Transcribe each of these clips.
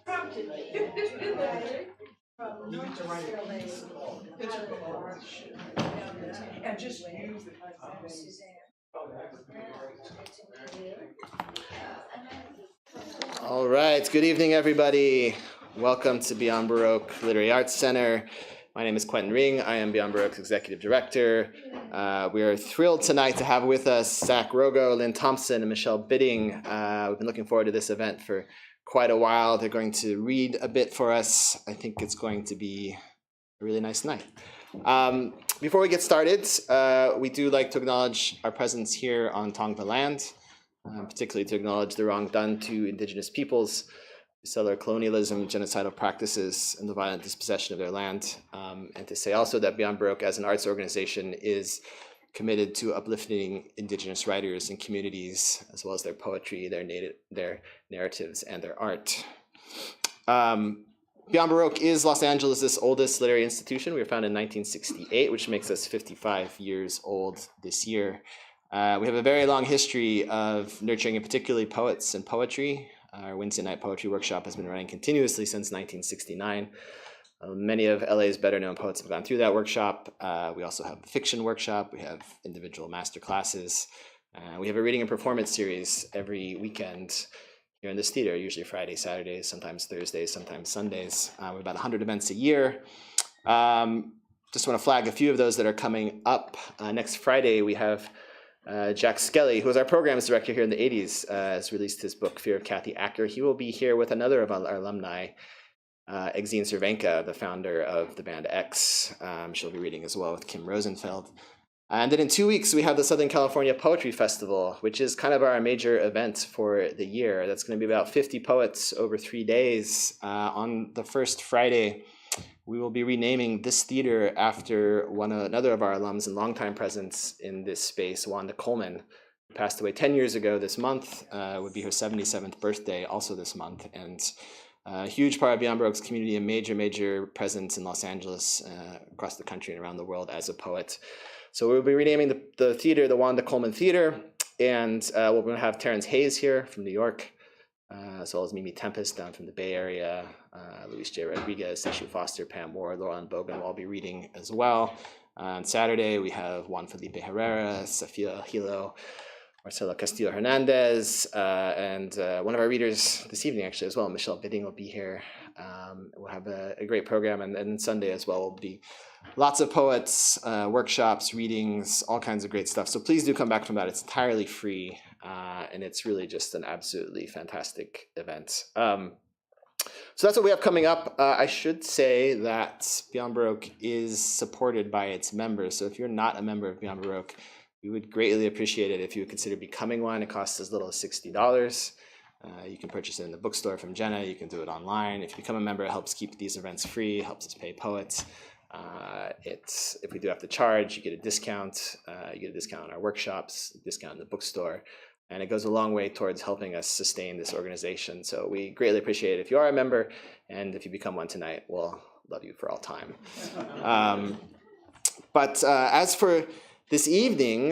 prompted me to write from North Carolina and just use the Suzanne. All right, good evening, everybody. Welcome to Beyond Baroque Literary Arts Center. My name is Quentin Ring. I am Beyond Baroque's Executive Director. We are thrilled tonight to have with us Zack Rogow, Lynne Thompson, and Michelle Bidding. We've been looking forward to this event for quite a while. They're going to read a bit for us. I think it's going to be a really nice night. Before we get started, we do like to acknowledge our presence here on Tongva land, particularly to acknowledge the wrong done to Indigenous peoples, settler colonialism, genocidal practices, and the violent dispossession of their land. And to say also that Beyond Baroque as an arts organization is committed to uplifting Indigenous writers and communities, as well as their poetry, their narratives, and their art. Beyond Baroque is Los Angeles' oldest literary institution. We were founded in 1968, which makes us 55 years old this year. We have a very long history of nurturing, particularly poets and poetry. Our Wednesday night poetry workshop has been running continuously since 1969. Many of LA's better known poets have gone through that workshop. We also have a fiction workshop. We have individual master classes. We have a reading and performance series every weekend here in this theater, usually Fridays, Saturdays, sometimes Thursdays, sometimes Sundays. We have about 100 events a year. Just want to flag a few of those that are coming up. Next Friday, we have Jack Skelly, who was our programs director here in the 80s, has released his book, Fear of Kathy Acker. He will be here with another of our alumni, Exene Cervenka, the founder of the band X. She'll be reading as well with Kim Rosenfeld. And then in 2 weeks, we have the Southern California Poetry Festival, which is kind of our major event for the year. That's going to be about 50 poets over 3 days. On the first Friday, we will be renaming this theater after another of our alums and longtime presence in this space, Wanda Coleman, who passed away 10 years ago this month. Would be her 77th birthday also this month. And a huge part of Beyond Baroque's community, a major presence in Los Angeles, across the country and around the world as a poet. So we'll be renaming the theater the Wanda Coleman Theater. And we're going to have Terrence Hayes here from New York, as well as Mimi Tempest down from the Bay Area, Luis J. Rodriguez, Seshu Foster, Pam Ward, Lauren Bogan will all be reading as well. On Saturday, we have Juan Felipe Herrera, Safia Hilo, Marcelo Castillo Hernandez, and one of our readers this evening actually as well, Michelle Bidding will be here. We'll have a great program, and then Sunday as well will be lots of poets, workshops, readings, all kinds of great stuff. So please do come back from that. It's entirely free, and it's really just an absolutely fantastic event. So that's what we have coming up. I should say that Beyond Baroque is supported by its members. So if you're not a member of Beyond Baroque, we would greatly appreciate it if you would consider becoming one. It costs as little as $60. You can purchase it in the bookstore from Jenna. You can do it online. If you become a member, it helps keep these events free, helps us pay poets. If we do have to charge, you get a discount. You get a discount on our workshops, a discount in the bookstore. And it goes a long way towards helping us sustain this organization. So we greatly appreciate it if you are a member. And if you become one tonight, we'll love you for all time. But as for this evening,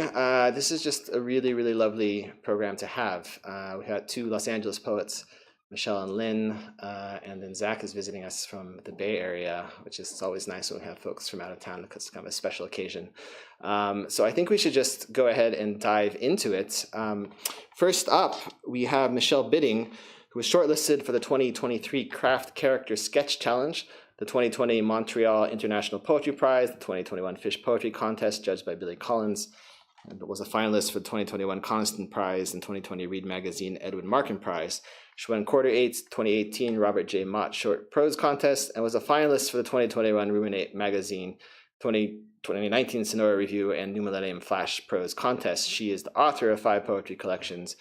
this is just a really lovely program to have. We had two Los Angeles poets, Michelle and Lynne, and then Zack is visiting us from the Bay Area, which is always nice when we have folks from out of town because it's kind of a special occasion. So I think we should just go ahead and dive into it. First up, we have Michelle Bidding, who was shortlisted for the 2023 Craft Character Sketch Challenge, the 2020 Montreal International Poetry Prize, the 2021 Fish Poetry Contest, judged by Billy Collins, and was a finalist for the 2021 Constant Prize and 2020 Read Magazine Edwin Markin Prize. She won Quarter 8's 2018 Robert J. Mott Short Prose Contest and was a finalist for the 2021 Ruminate Magazine 2019 Sonora Review and New Millennium Flash Prose Contest. She is the author of 5 poetry collections: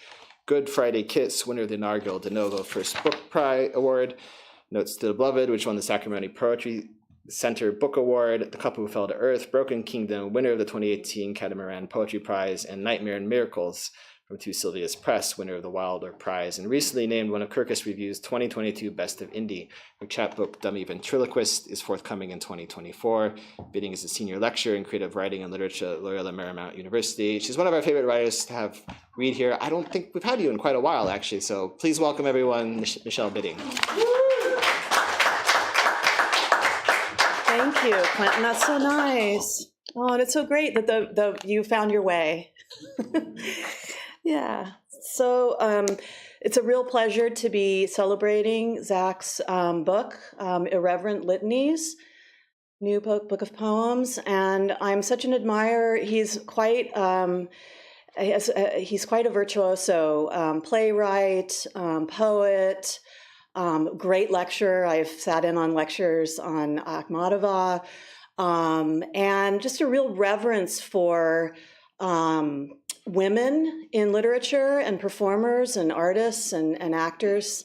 Good Friday Kiss, winner of the inaugural De Novo First Book Prize Award, Notes to the Beloved, which won the Sacramento Poetry Center Book Award, The Couple Who Fell to Earth, Broken Kingdom, winner of the 2018 Catamaran Poetry Prize, and Nightmare and Miracles from Two Sylvia's Press, winner of the Wilder Prize, and recently named one of Kirkus Review's 2022 Best of Indie. Her chapbook, Dummy Ventriloquist, is forthcoming in 2024. Bidding is a senior lecturer in creative writing and literature at Loyola Marymount University. She's one of our favorite writers to have read here. I don't think we've had you in quite a while, actually, so please welcome everyone, Michelle Bidding. Thank you, Clinton. That's so nice. Oh, and it's so great that you found your way. Yeah. So it's a real pleasure to be celebrating Zack's book, Irreverent Litanies, new book of poems, and I'm such an admirer. He's quite he's quite a virtuoso, playwright, poet. Great lecturer. I've sat in on lectures on Akhmatova, and just a real reverence for women in literature and performers and artists and actors,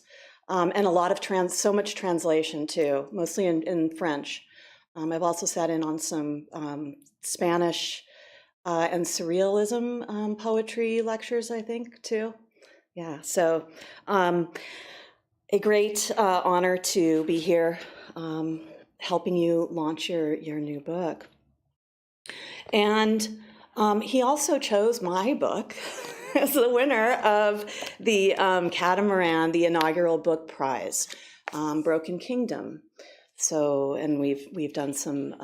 and a lot of so much translation too, mostly in French. I've also sat in on some Spanish and surrealism poetry lectures, I think, too. Yeah, so a great honor to be here helping you launch your new book. And he also chose my book as the winner of the Catamaran, the inaugural book prize, Broken Kingdom. So, and we've done some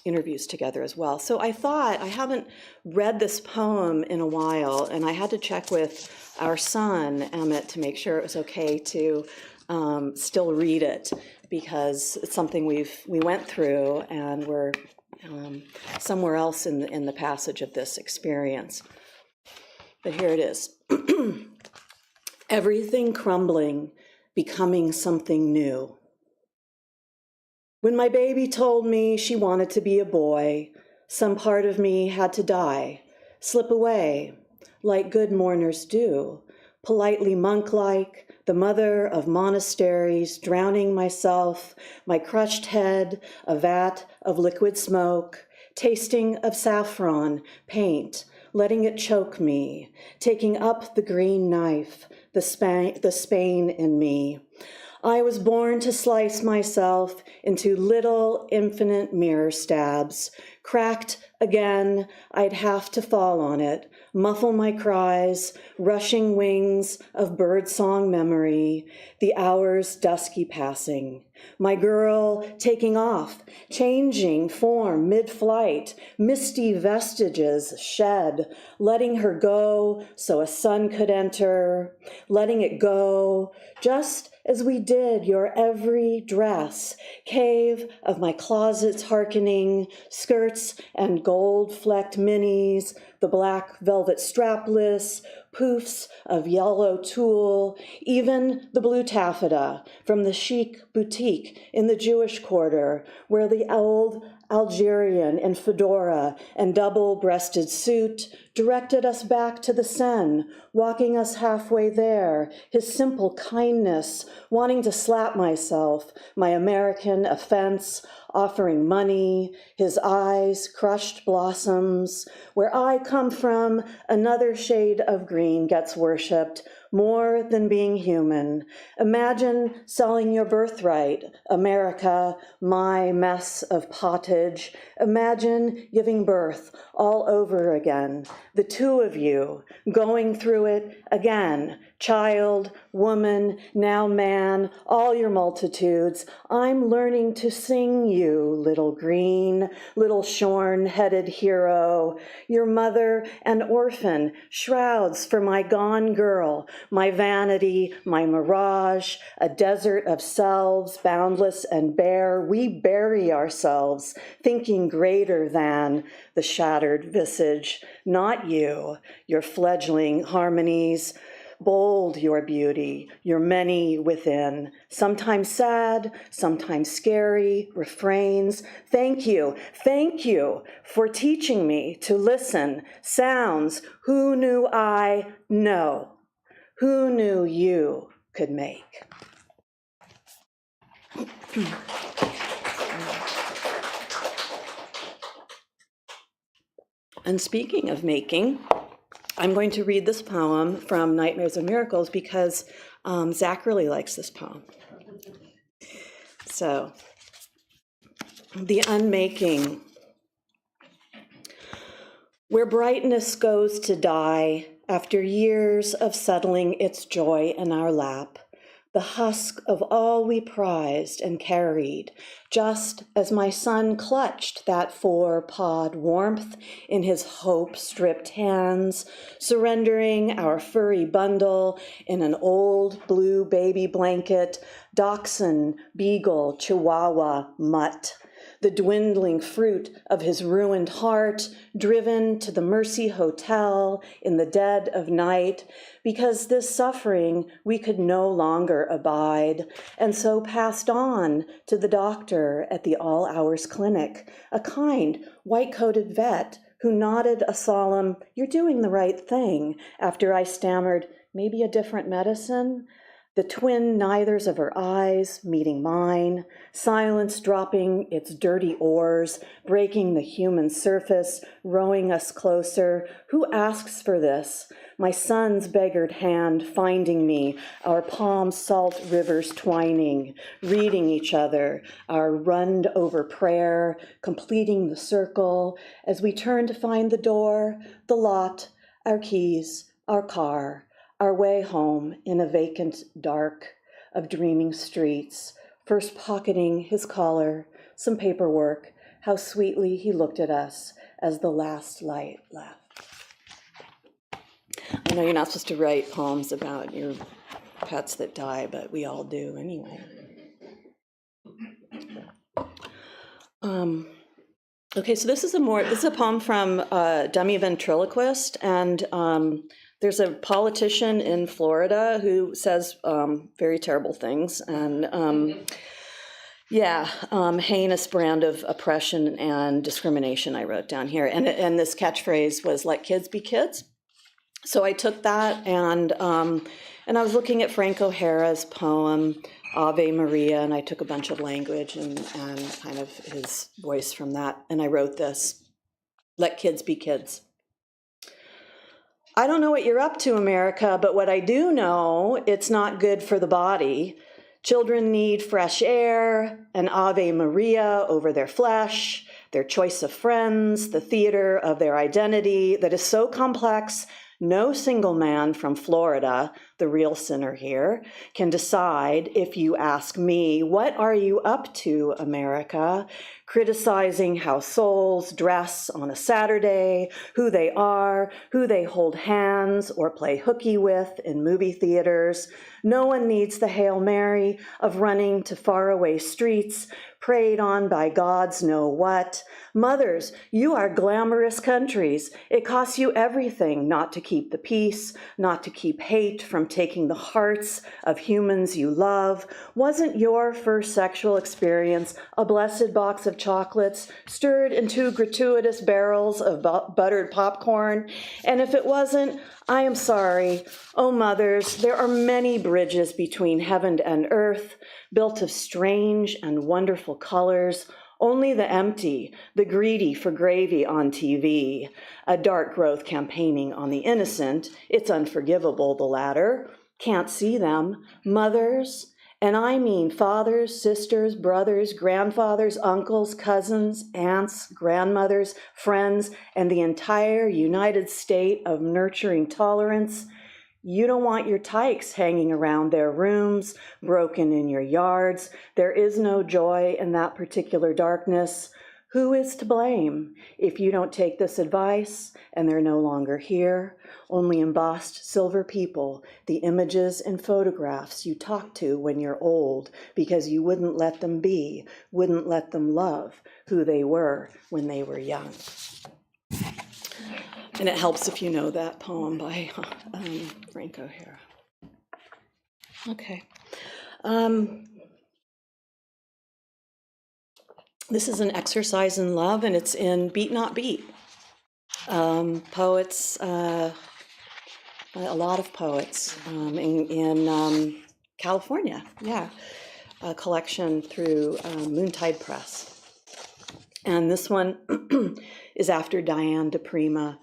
interviews together as well. So I thought, I haven't read this poem in a while, and I had to check with our son, Emmett, to make sure it was okay to still read it, because it's something we went through, and we're somewhere else in the passage of this experience. But here it is. Everything crumbling, becoming something new. When my baby told me she wanted to be a boy, some part of me had to die, slip away, like good mourners do, politely monk-like, the mother of monasteries, drowning myself, my crushed head, a vat of liquid smoke, tasting of saffron, paint, letting it choke me, taking up the green knife, the Spain in me. I was born to slice myself into little infinite mirror stabs. Cracked again, I'd have to fall on it, muffle my cries, rushing wings of birdsong memory, the hours dusky passing. My girl taking off, changing form mid-flight, misty vestiges shed, letting her go so a sun could enter, letting it go, just as we did your every dress, cave of my closet's hearkening, skirts and gold-flecked minis, the black velvet strapless, poofs of yellow tulle, even the blue taffeta from the chic boutique in the Jewish quarter, where the old Algerian in fedora and double-breasted suit directed us back to the Seine, walking us halfway there, his simple kindness, wanting to slap myself, my American offense, offering money, his eyes, crushed blossoms. Where I come from, another shade of green gets worshipped, more than being human. Imagine selling your birthright, America, my mess of pottage. Imagine giving birth all over again, the two of you, going through it again, child, woman, now man, all your multitudes. I'm learning to sing you, little green, little shorn-headed hero, your mother and orphan, shrouds for my gone girl, my vanity, my mirage, a desert of selves, boundless and bare. We bury ourselves, thinking greater than the shattered visage, not you, your fledgling harmonies. Bold your beauty, your many within, sometimes sad, sometimes scary, refrains. Thank you for teaching me to listen. Sounds, who knew I know, who knew you could make. And speaking of making, I'm going to read this poem from Nightmares and Miracles because Zack really likes this poem. So, the unmaking. Where brightness goes to die, After years of settling its joy in our lap, the husk of all we prized and carried, just as my son clutched that four-pawed warmth in his hope-stripped hands, surrendering our furry bundle in an old blue baby blanket, dachshund, beagle, chihuahua, mutt, the dwindling fruit of his ruined heart, driven to the Mercy Hotel in the dead of night, because this suffering we could no longer abide, and so passed on to the doctor at the All Hours Clinic, a kind, white-coated vet who nodded a solemn, "You're doing the right thing," after I stammered, "Maybe a different medicine?" The twin neithers of her eyes meeting mine, silence dropping its dirty oars, breaking the human surface, rowing us closer. Who asks for this? My son's beggared hand finding me, our palm salt rivers twining, reading each other, our runned over prayer, completing the circle, as we turn to find the door, the lot, our keys, our car, our way home in a vacant dark of dreaming streets, first pocketing his collar, some paperwork, how sweetly he looked at us as the last light left. I know you're not supposed to write poems about your pets that die, but we all do anyway. Okay, so this is a poem from Dummy Ventriloquist, and there's a politician in Florida who says very terrible things, and heinous brand of oppression and discrimination I wrote down here. And this catchphrase was, "Let kids be kids." So I took that, and I was looking at Frank O'Hara's poem, Ave Maria, and I took a bunch of language and kind of his voice from that, and I wrote this: "Let kids be kids." I don't know what you're up to, America, but what I do know, it's not good for the body. Children need fresh air, an Ave Maria over their flesh, their choice of friends, the theater of their identity that is so complex, no single man from Florida, the real sinner here, can decide, if you ask me, what are you up to, America? Criticizing how souls dress on a Saturday, who they are, who they hold hands or play hooky with in movie theaters. No one needs the Hail Mary of running to faraway streets, preyed on by God's know what. Mothers, you are glamorous countries. It costs you everything not to keep the peace, not to keep hate from taking the hearts of humans you love. Wasn't your first sexual experience a blessed box of chocolates stirred into gratuitous barrels of buttered popcorn? And if it wasn't, I am sorry. Oh, mothers, there are many bridges between heaven and earth, built of strange and wonderful colors. Only the empty, the greedy for gravy on TV, a dark growth campaigning on the innocent. It's unforgivable, the latter. Can't see them. Mothers, and I mean fathers, sisters, brothers, grandfathers, uncles, cousins, aunts, grandmothers, friends, and the entire United State of nurturing tolerance. You don't want your tykes hanging around their rooms, broken in your yards. There is no joy in that particular darkness. Who is to blame if you don't take this advice and they're no longer here? Only embossed silver people, the images and photographs you talk to when you're old because you wouldn't let them be, wouldn't let them love who they were when they were young. And it helps if you know that poem by Frank O'Hara. Okay. This is an exercise in love, and it's in Beat Not Beat. Poets, a lot of poets in California, a collection through Moontide Press. And this one is after Diane DePrima,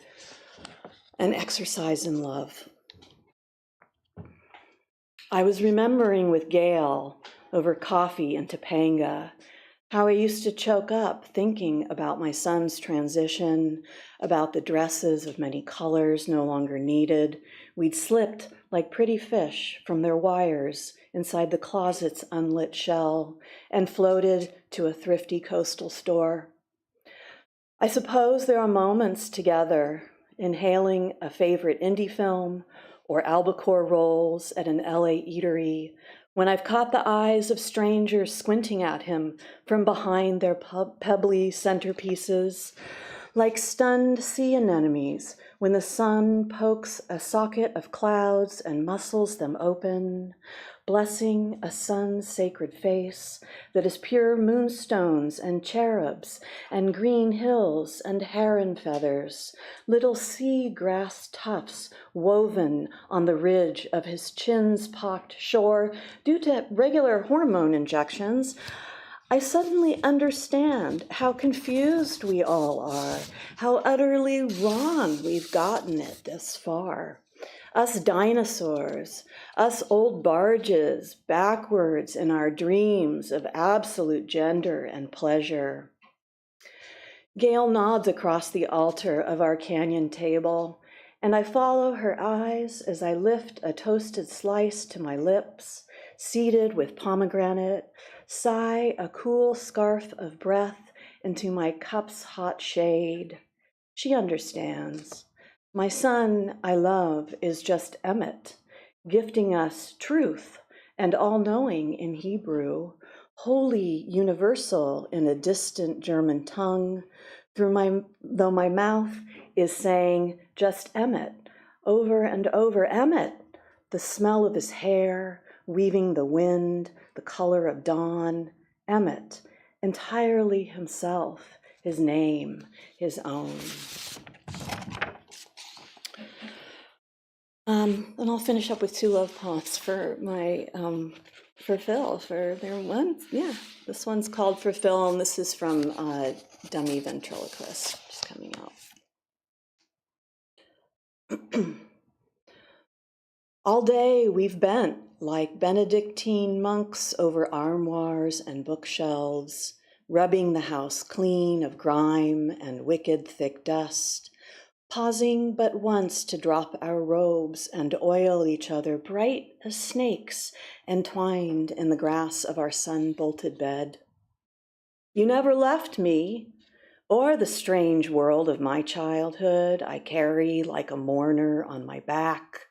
An Exercise in Love. I was remembering with Gail over coffee in Topanga How I used to choke up thinking about my son's transition, about the dresses of many colors no longer needed. We'd slipped like pretty fish from their wires inside the closet's unlit shell and floated to a thrifty coastal store. I suppose there are moments together, inhaling a favorite indie film or albacore rolls at an LA eatery, when I've caught the eyes of strangers squinting at him from behind their pebbly centerpieces, like stunned sea anemones when the sun pokes a socket of clouds and muscles them open, blessing a sun's sacred face that is pure moonstones and cherubs and green hills and heron feathers, little sea grass tufts woven on the ridge of his chin's pocked shore due to regular hormone injections. I suddenly understand how confused we all are, how utterly wrong we've gotten it this far. Us dinosaurs, us old barges, backwards in our dreams of absolute gender and pleasure. Gail nods across the altar of our canyon table, and I follow her eyes as I lift a toasted slice to my lips, seated with pomegranate, sigh a cool scarf of breath into my cup's hot shade. She understands. My son I love is just Emmett, gifting us truth and all-knowing in Hebrew, holy universal in a distant German tongue, though my mouth is saying just Emmett over and over. Emmett, the smell of his hair, weaving the wind, the color of dawn. Emmett, entirely himself, his name, his own. And I'll finish up with two love poems for my for Phil, for their one. Yeah, this one's called For Phil, and this is from Dummy Ventriloquist, just coming out. All day we've bent like Benedictine monks over armoires and bookshelves, rubbing the house clean of grime and wicked thick dust, pausing but once to drop our robes and oil each other bright as snakes entwined in the grass of our sun-bolted bed. You never left me, or the strange world of my childhood I carry like a mourner on my back,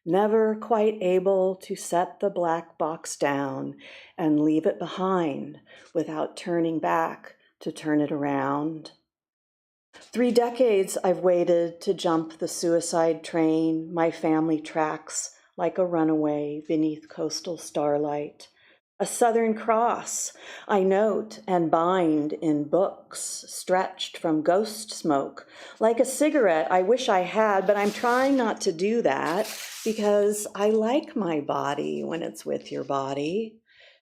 never quite able to set the black box down and leave it behind without turning back to turn it around. 3 decades I've waited to jump the suicide train my family tracks like a runaway beneath coastal starlight. A Southern Cross I note and bind in books stretched from ghost smoke, like a cigarette I wish I had, but I'm trying not to do that because I like my body when it's with your body.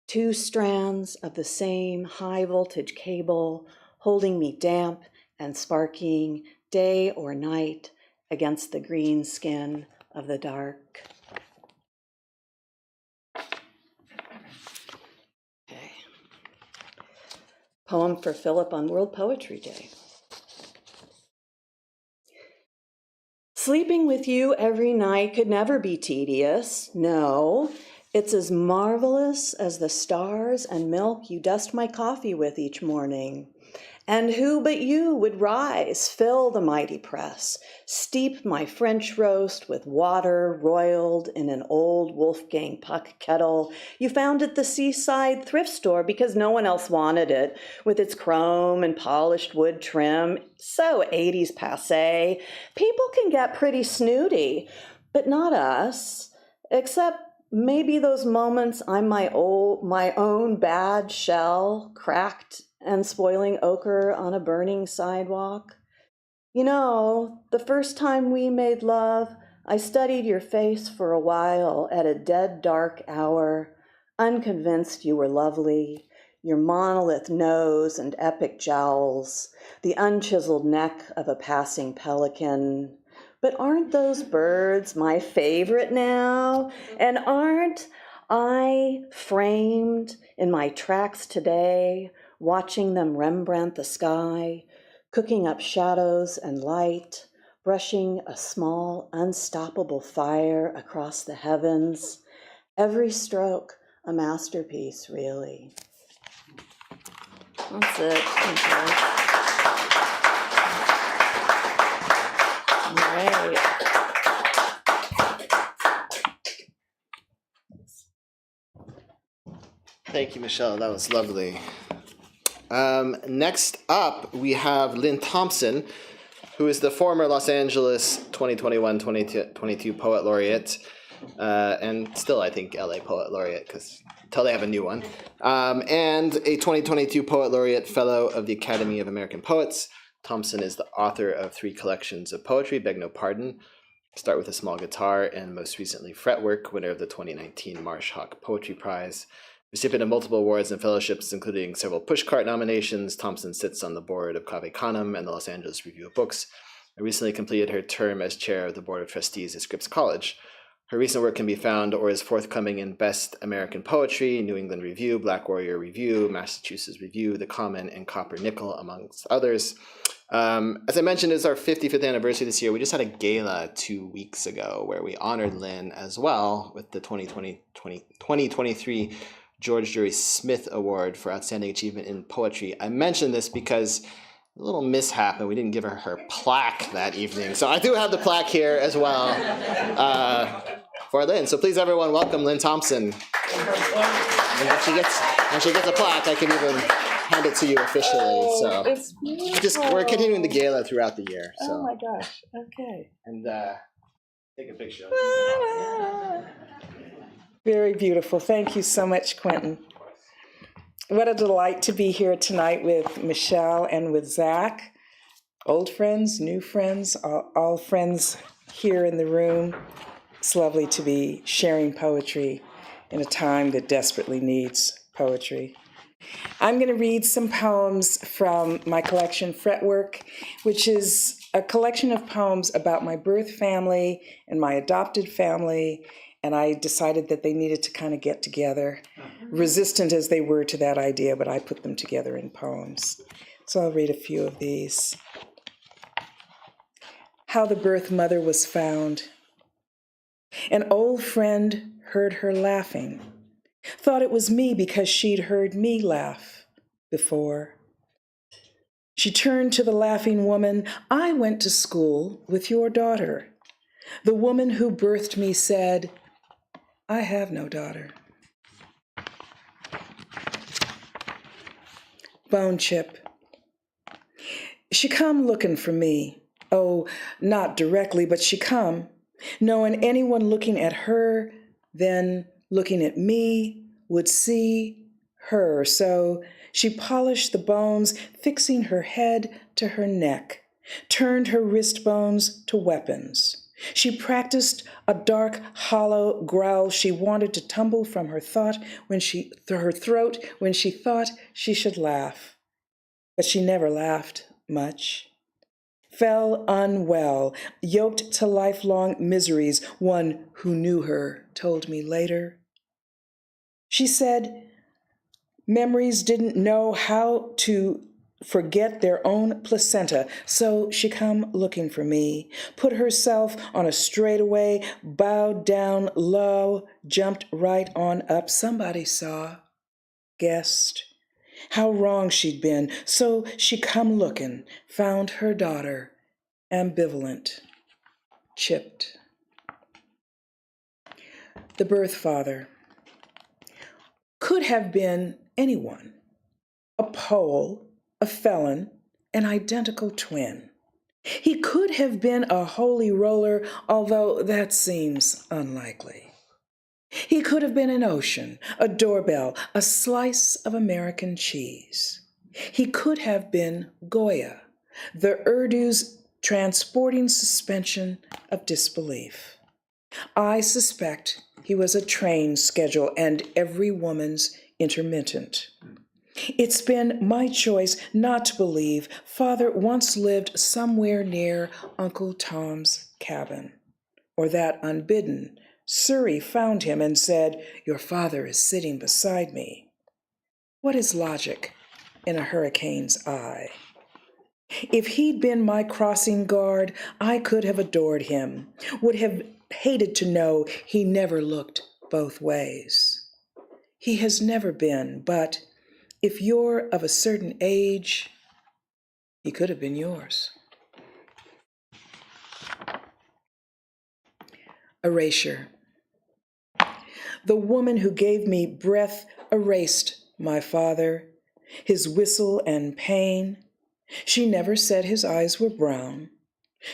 2 strands of the same high voltage cable holding me damp and sparking day or night against the green skin of the dark. Okay. Poem for Philip on World Poetry Day. Sleeping with you every night could never be tedious. No, it's as marvelous as the stars and milk you dust my coffee with each morning. And who but you would rise, fill the mighty press, steep my French roast with water roiled in an old Wolfgang Puck kettle you found at the seaside thrift store because no one else wanted it, with its chrome and polished wood trim, so 80s passé. People can get pretty snooty, but not us, except maybe those moments I'm my own bad shell, cracked and spoiling ochre on a burning sidewalk. You know, the first time we made love, I studied your face for a while at a dead dark hour, unconvinced you were lovely, your monolith nose and epic jowls, the unchiseled neck of a passing pelican. But aren't those birds my favorite now? And aren't I framed in my tracks today, watching them Rembrandt the sky, cooking up shadows and light, brushing a small, unstoppable fire across the heavens. Every stroke, a masterpiece, really. That's it. Thank you. All right. Thank you, Michelle. That was lovely. Next up, we have Lynne Thompson, who is the former Los Angeles 2021-2022 Poet Laureate, and still, I think, LA Poet Laureate, until they have a new one, and a 2022 Poet Laureate Fellow of the Academy of American Poets. Thompson is the author of 3 collections of poetry, Beg No Pardon, Start with a Small Guitar, and most recently Fretwork, winner of the 2019 Marsh Hawk Poetry Prize. Recipient of multiple awards and fellowships, including several Pushcart nominations, Thompson sits on the board of Cave Canem and the Los Angeles Review of Books, and recently completed her term as chair of the Board of Trustees at Scripps College. Her recent work can be found or is forthcoming in Best American Poetry, New England Review, Black Warrior Review, Massachusetts Review, The Common, and Copper Nickel, amongst others. As I mentioned, it's our 55th anniversary this year. We just had a gala 2 weeks ago where we honored Lynne as well with the 2023 George Drury Smith Award for Outstanding Achievement in Poetry. I mentioned this because a little mishap and we didn't give her plaque that evening. So I do have the plaque here as well for Lynne. So please, everyone, welcome Lynne Thompson. And when she gets a plaque, I can even hand it to you officially. So it's beautiful. we're continuing the gala throughout the year. So. Oh my gosh. Okay. And take a picture. Very beautiful. Thank you so much, Quentin. What a delight to be here tonight with Michelle and with Zack. Old friends, new friends, all friends here in the room. It's lovely to be sharing poetry in a time that desperately needs poetry. I'm going to read some poems from my collection, Fretwork, which is a collection of poems about my birth family and my adopted family, and I decided that they needed to kind of get together, resistant as they were to that idea, but I put them together in poems. So I'll read a few of these. How the Birth Mother Was Found. An old friend heard her laughing, thought it was me because she'd heard me laugh before. She turned to the laughing woman, I went to school with your daughter. The woman who birthed me said, I have no daughter. Bone Chip. She come looking for me. Oh, not directly, but she come, knowing anyone looking at her, then looking at me, would see her. So she polished the bones, fixing her head to her neck, turned her wrist bones to weapons. She practiced a dark, hollow growl she wanted to tumble from her throat when she thought she should laugh. But she never laughed much. Fell unwell, yoked to lifelong miseries, one who knew her told me later. She said memories didn't know how to forget their own placenta, so she come looking for me, put herself on a straightaway, bowed down low, jumped right on up. Somebody saw, guessed how wrong she'd been, so she come looking, found her daughter, ambivalent, chipped. The birth father could have been anyone, a Pole, a felon, an identical twin. He could have been a holy roller, although that seems unlikely. He could have been an ocean, a doorbell, a slice of American cheese. He could have been Goya, the Urdu's transporting suspension of disbelief. I suspect he was a train schedule and every woman's intermittent. It's been my choice not to believe Father once lived somewhere near Uncle Tom's cabin, or that unbidden Surrey found him and said, your father is sitting beside me. What is logic in a hurricane's eye. If he'd been my crossing guard, I could have adored him, would have hated to know he never looked both ways. He has never been, but if you're of a certain age, he could have been yours. Erasure. The woman who gave me breath erased my father, his whistle and pain. She never said his eyes were brown.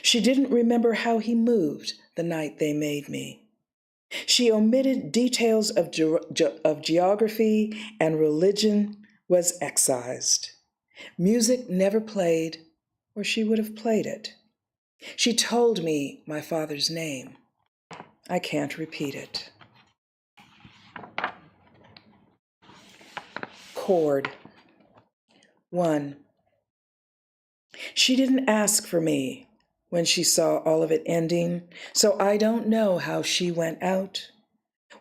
She didn't remember how he moved the night they made me. She omitted details of geography, and religion was excised. Music never played, or she would have played it. She told me my father's name. I can't repeat it. Chord. 1. She didn't ask for me when she saw all of it ending, so I don't know how she went out,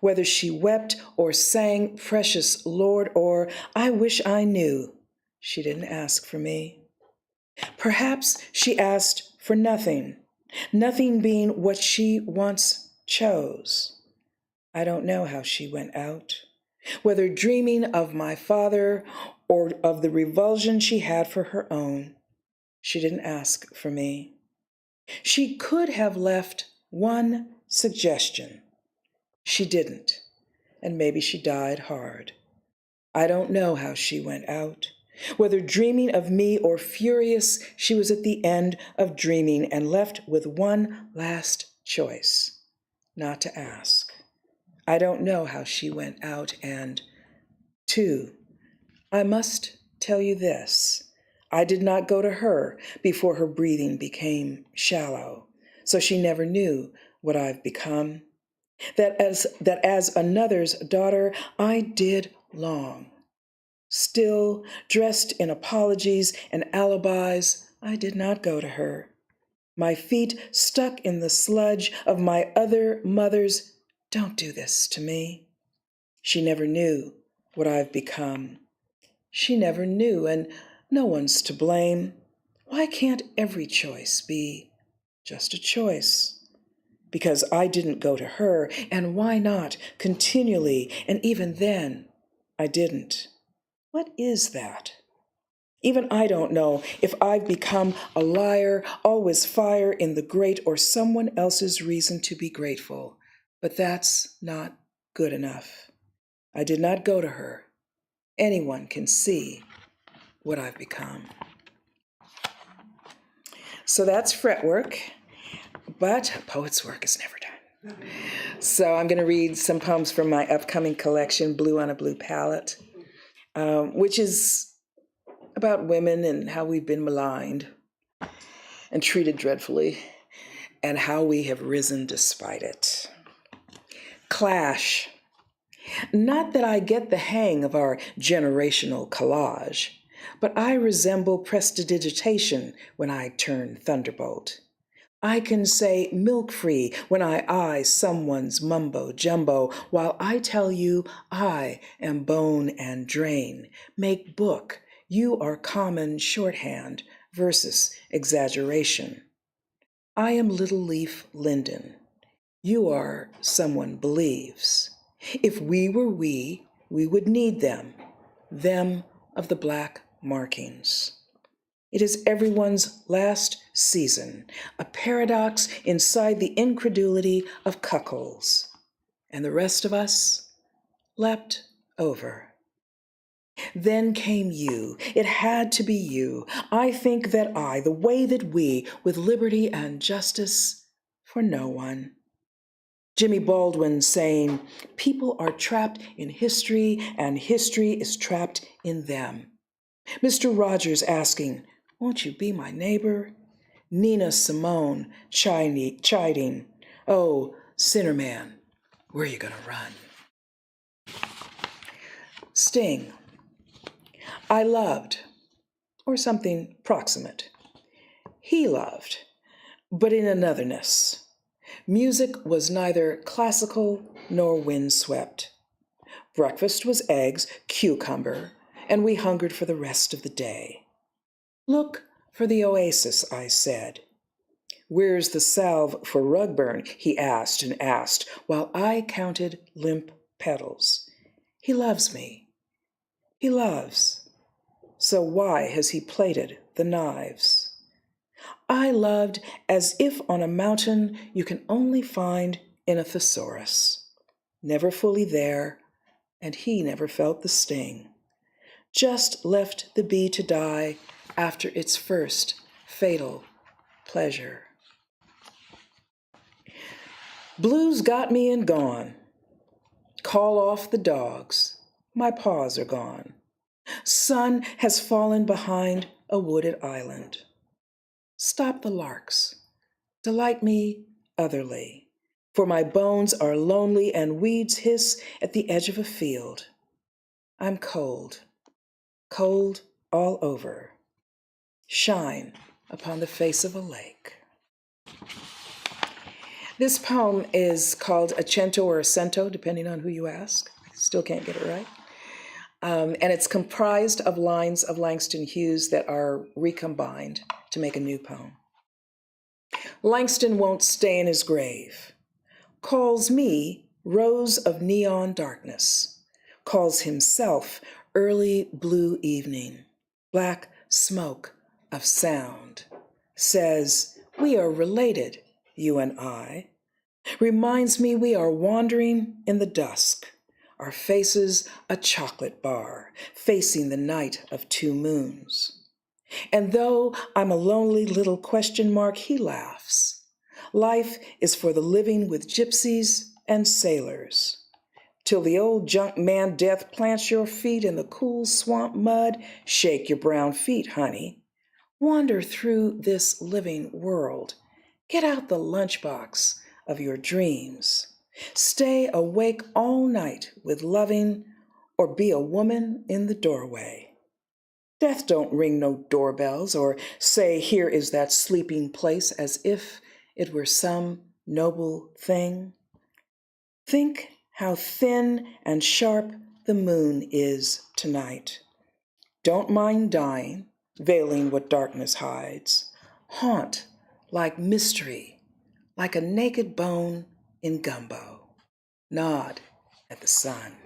whether she wept or sang Precious Lord, or I wish I knew. She didn't ask for me. Perhaps she asked for nothing, nothing being what she once chose. I don't know how she went out, whether dreaming of my father or of the revulsion she had for her own. She didn't ask for me. She could have left one suggestion. She didn't, and maybe she died hard. I don't know how she went out, whether dreaming of me or furious she was at the end of dreaming and left with one last choice, not to ask. I don't know how she went out. And 2, I must tell you this. I did not go to her before her breathing became shallow, so she never knew what I've become. That as another's daughter, I did long. Still, dressed in apologies and alibis, I did not go to her. My feet stuck in the sludge of my other mother's, don't do this to me. She never knew what I've become. She never knew, and no one's to blame. Why can't every choice be just a choice? Because I didn't go to her, and why not continually, and even then, I didn't. What is that? Even I don't know if I've become a liar, always fire in the grate, or someone else's reason to be grateful. But that's not good enough. I did not go to her. Anyone can see what I've become. So that's fretwork, but poet's work is never done. So I'm going to read some poems from my upcoming collection, Blue on a Blue Palette, which is about women and how we've been maligned and treated dreadfully, and how we have risen despite it. Clash. Not that I get the hang of our generational collage, but I resemble prestidigitation when I turn thunderbolt. I can say milk-free when I eye someone's mumbo-jumbo, while I tell you I am bone and drain. Make book, you are common shorthand versus exaggeration. I am little leaf linden. You are someone believes. If we were we would need them of the black markings. It is everyone's last season, a paradox inside the incredulity of cuckolds, and the rest of us leapt over. Then came you. It had to be you. I think that I, the way that we, with liberty and justice for no one. Jimmy Baldwin saying, people are trapped in history and history is trapped in them. Mr. Rogers asking, won't you be my neighbor? Nina Simone chiding, oh, sinner man, where are you gonna run? Sting. I loved, or something proximate. He loved, but in anotherness. Music was neither classical nor windswept. Breakfast was eggs, cucumber, and we hungered for the rest of the day. Look for the oasis, I said. Where's the salve for rug burn? He asked and asked, while I counted limp petals. He loves me. He loves. So why has he plated the knives? I loved as if on a mountain you can only find in a thesaurus. Never fully there, and he never felt the sting. Just left the bee to die after its first fatal pleasure. Blues got me and gone. Call off the dogs. My paws are gone. Sun has fallen behind a wooded island. Stop the larks. Delight me otherly, for my bones are lonely and weeds hiss at the edge of a field. I'm cold, cold all over. Shine upon the face of a lake. This poem is called a cento or a cento, depending on who you ask. I still can't get it right. And it's comprised of lines of Langston Hughes that are recombined to make a new poem. Langston won't stay in his grave. Calls me rose of neon darkness. Calls himself early blue evening. Black smoke of sound. Says, we are related, you and I. Reminds me we are wandering in the dusk, our faces a chocolate bar, facing the night of two moons. And though I'm a lonely little question mark, he laughs. Life is for the living with gypsies and sailors. Till the old junk man death plants your feet in the cool swamp mud, shake your brown feet, honey. Wander through this living world. Get out the lunchbox of your dreams. Stay awake all night with loving, or be a woman in the doorway. Death don't ring no doorbells or say, here is that sleeping place, as if it were some noble thing. Think how thin and sharp the moon is tonight. Don't mind dying, veiling what darkness hides. Haunt like mystery, like a naked bone in gumbo. Nod at the sun.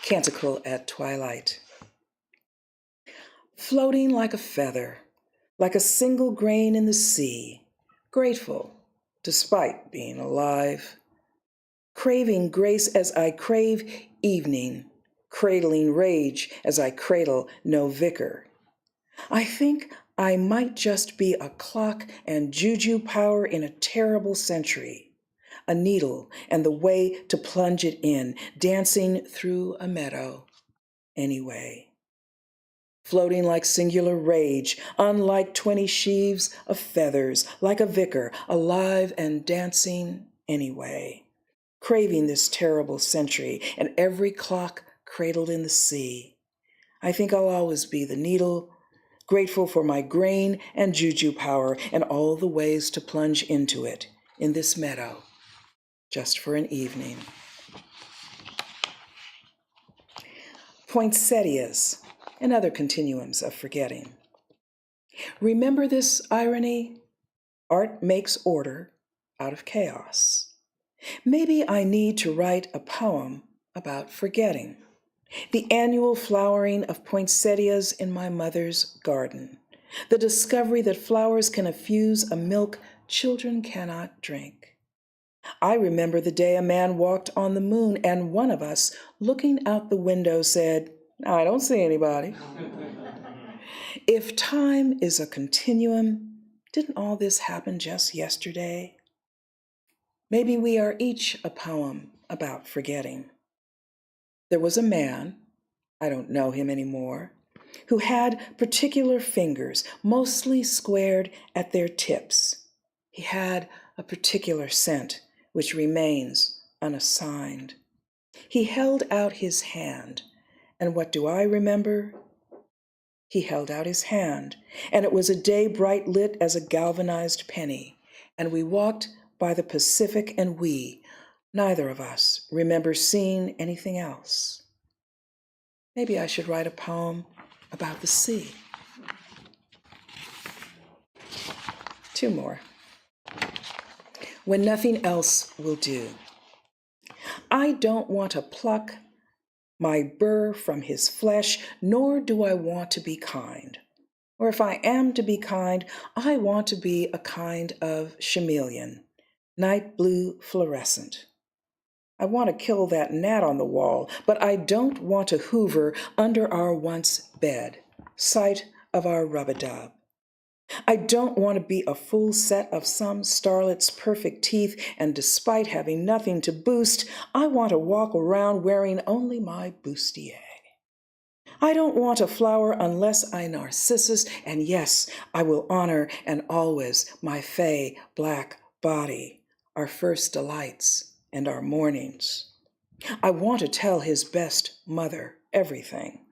Canticle at Twilight. Floating like a feather, like a single grain in the sea, grateful despite being alive. Craving grace as I crave evening, cradling rage as I cradle no vicar. I think I might just be a clock and juju power in a terrible century, a needle and the way to plunge it in, dancing through a meadow anyway. Floating like singular rage, unlike 20 sheaves of feathers, like a vicar, alive and dancing anyway. Craving this terrible century and every clock cradled in the sea. I think I'll always be the needle, grateful for my grain and juju power and all the ways to plunge into it in this meadow, just for an evening. Poinsettias and other continuums of forgetting. Remember this irony? Art makes order out of chaos. Maybe I need to write a poem about forgetting. The annual flowering of poinsettias in my mother's garden. The discovery that flowers can effuse a milk children cannot drink. I remember the day a man walked on the moon and one of us, looking out the window, said, I don't see anybody. If time is a continuum, didn't all this happen just yesterday? Maybe we are each a poem about forgetting. There was a man, I don't know him anymore, who had particular fingers, mostly squared at their tips. He had a particular scent, which remains unassigned. He held out his hand, and what do I remember? He held out his hand, and it was a day bright lit as a galvanized penny, and we walked by the Pacific, and we, Neither of us remember seeing anything else. Maybe I should write a poem about the sea. 2 more. When nothing else will do. I don't want to pluck my burr from his flesh, nor do I want to be kind. Or if I am to be kind, I want to be a kind of chameleon, night blue fluorescent. I want to kill that gnat on the wall, but I don't want to hoover under our once bed, site of our rub-a-dub. I don't want to be a full set of some starlet's perfect teeth, and despite having nothing to boost, I want to walk around wearing only my bustier. I don't want a flower unless I narcissus, and yes, I will honor and always my fey black body, our first delights and our mornings. I want to tell his best mother everything,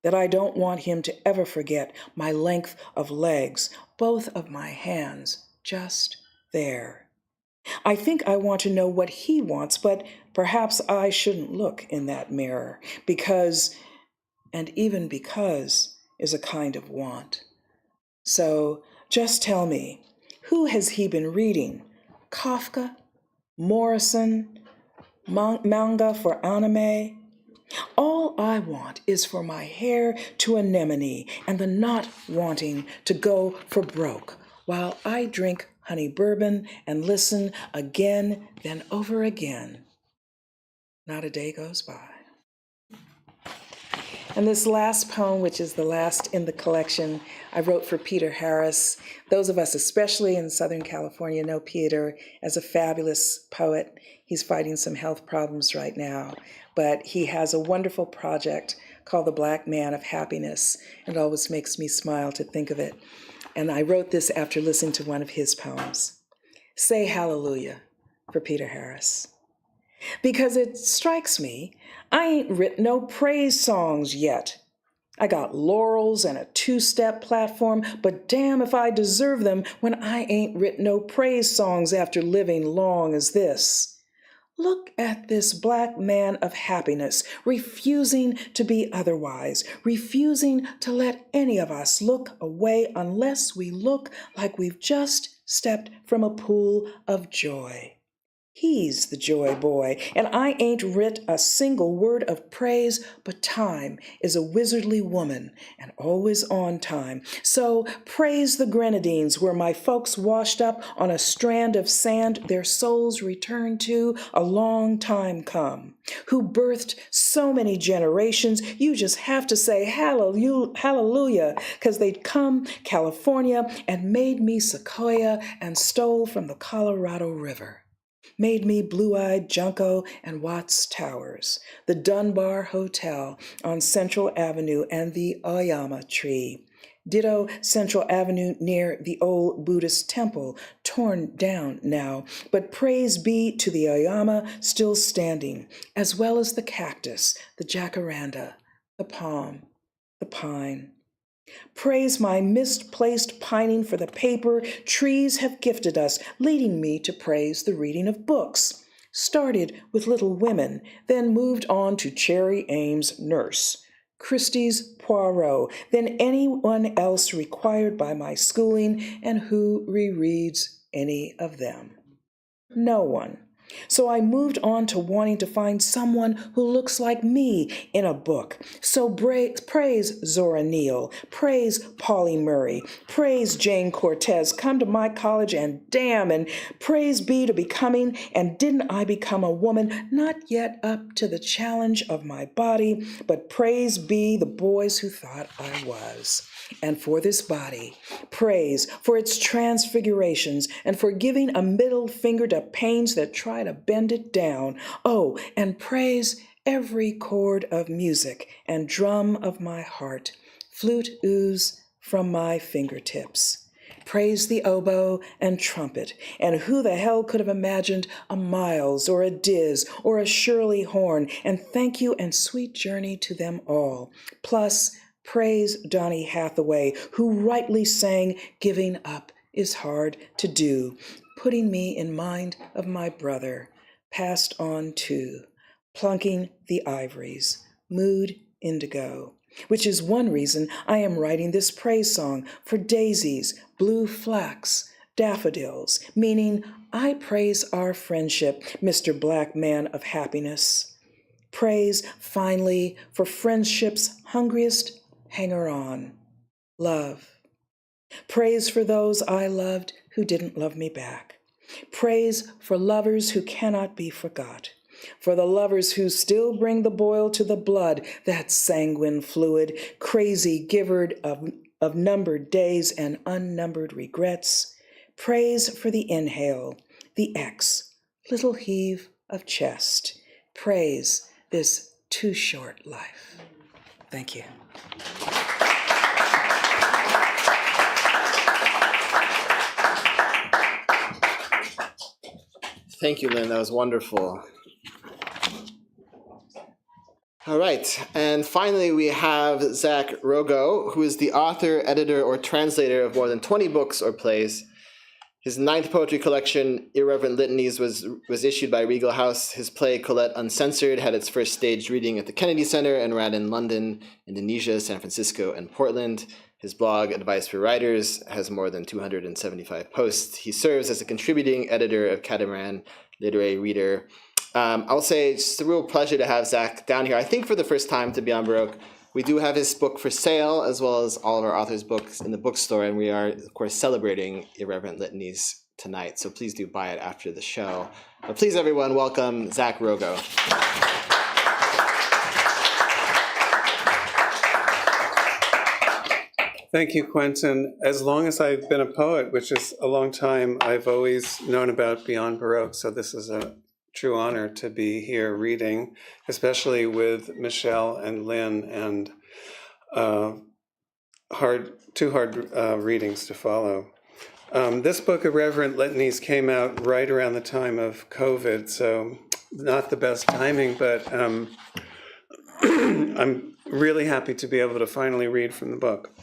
that I don't want him to ever forget my length of legs, both of my hands, just there. I think I want to know what he wants, but perhaps I shouldn't look in that mirror, because, and even because, is a kind of want. So just tell me, who has he been reading? Kafka? Morrison? Manga for anime? All I want is for my hair to anemone and the not wanting to go for broke while I drink honey bourbon and listen again, then over again. Not a day goes by. And this last poem, which is the last in the collection, I wrote for Peter Harris. Those of us, especially in Southern California, know Peter as a fabulous poet. He's fighting some health problems right now, but he has a wonderful project called The Black Man of Happiness. It always makes me smile to think of it. And I wrote this after listening to one of his poems. Say hallelujah for Peter Harris. Because it strikes me, I ain't written no praise songs yet. I got laurels and a 2-step platform, but damn if I deserve them when I ain't written no praise songs after living long as this. Look at this black man of happiness, refusing to be otherwise, refusing to let any of us look away unless we look like we've just stepped from a pool of joy. He's the joy boy, and I ain't writ a single word of praise, but time is a wizardly woman and always on time. So praise the grenadines where my folks washed up on a strand of sand their souls returned to a long time come, who birthed so many generations you just have to say hallelujah, 'cause they'd come California and made me sequoia and stole from the Colorado River. Made me blue-eyed Junco and Watts Towers, the Dunbar Hotel on Central Avenue and the Oyama tree. Ditto Central Avenue near the old Buddhist temple, torn down now, but praise be to the Oyama still standing, as well as the cactus, the jacaranda, the palm, the pine. Praise my misplaced pining for the paper trees have gifted us, leading me to praise the reading of books. Started with Little Women, then moved on to Cherry Ames' Nurse, Christie's Poirot, then anyone else required by my schooling, and who rereads any of them? No one. So I moved on to wanting to find someone who looks like me in a book. So praise Zora Neale, praise Pauli Murray, praise Jane Cortez, come to my college and damn, and praise be to becoming, and didn't I become a woman, not yet up to the challenge of my body, but praise be the boys who thought I was. And for this body, praise for its transfigurations and for giving a middle finger to pains that try to bend it down. Oh, and praise every chord of music and drum of my heart, flute ooze from my fingertips. Praise the oboe and trumpet, and who the hell could have imagined a Miles or a Diz or a Shirley Horn, and thank you and sweet journey to them all. Plus, praise Donny Hathaway, who rightly sang, "Giving up is hard to do," putting me in mind of my brother, passed on too, plunking the ivories, mood indigo, which is one reason I am writing this praise song for daisies, blue flax, daffodils, meaning I praise our friendship, Mr. Black Man of Happiness. Praise, finally, for friendship's hungriest hanger-on, love. Praise for those I loved who didn't love me back. Praise for lovers who cannot be forgot. For the lovers who still bring the boil to the blood, that sanguine fluid, crazy givered of numbered days and unnumbered regrets. Praise for the inhale, the X, little heave of chest. Praise this too short life. Thank you. Thank you, Lynn. That was wonderful. All right. And finally, we have Zack Rogow, who is the author, editor, or translator of more than 20 books or plays. His 9th poetry collection, Irreverent Litanies, was issued by Regal House. His play, Colette Uncensored, had its first staged reading at the Kennedy Center and ran in London, Indonesia, San Francisco, and Portland. His blog, Advice for Writers, has more than 275 posts. He serves as a contributing editor of Catamaran Literary Reader. I'll say it's just a real pleasure to have Zack down here. I think for the first time to Beyond Baroque. We do have his book for sale, as well as all of our authors' books in the bookstore, and we are, of course, celebrating Irreverent Litanies tonight, so please do buy it after the show. But please, everyone, welcome Zack Rogow. Thank you, Quentin. As long as I've been a poet, which is a long time, I've always known about Beyond Baroque, so this is a true honor to be here reading, especially with Michelle and Lynn, and two hard readings to follow. This book, Irreverent Litanies, came out right around the time of COVID, so not the best timing, but I'm really happy to be able to finally read from the book.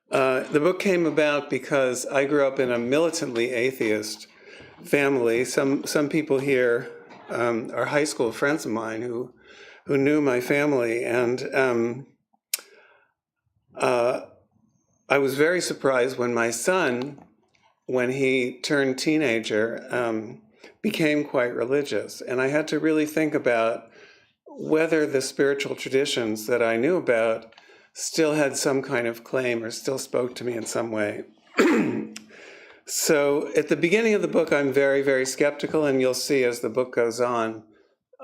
The book came about because I grew up in a militantly atheist family. Some people here are high school friends of mine who knew my family, and I was very surprised when my son, when he turned teenager, became quite religious, and I had to really think about whether the spiritual traditions that I knew about still had some kind of claim or still spoke to me in some way. So at the beginning of the book, I'm very, very skeptical, and you'll see as the book goes on,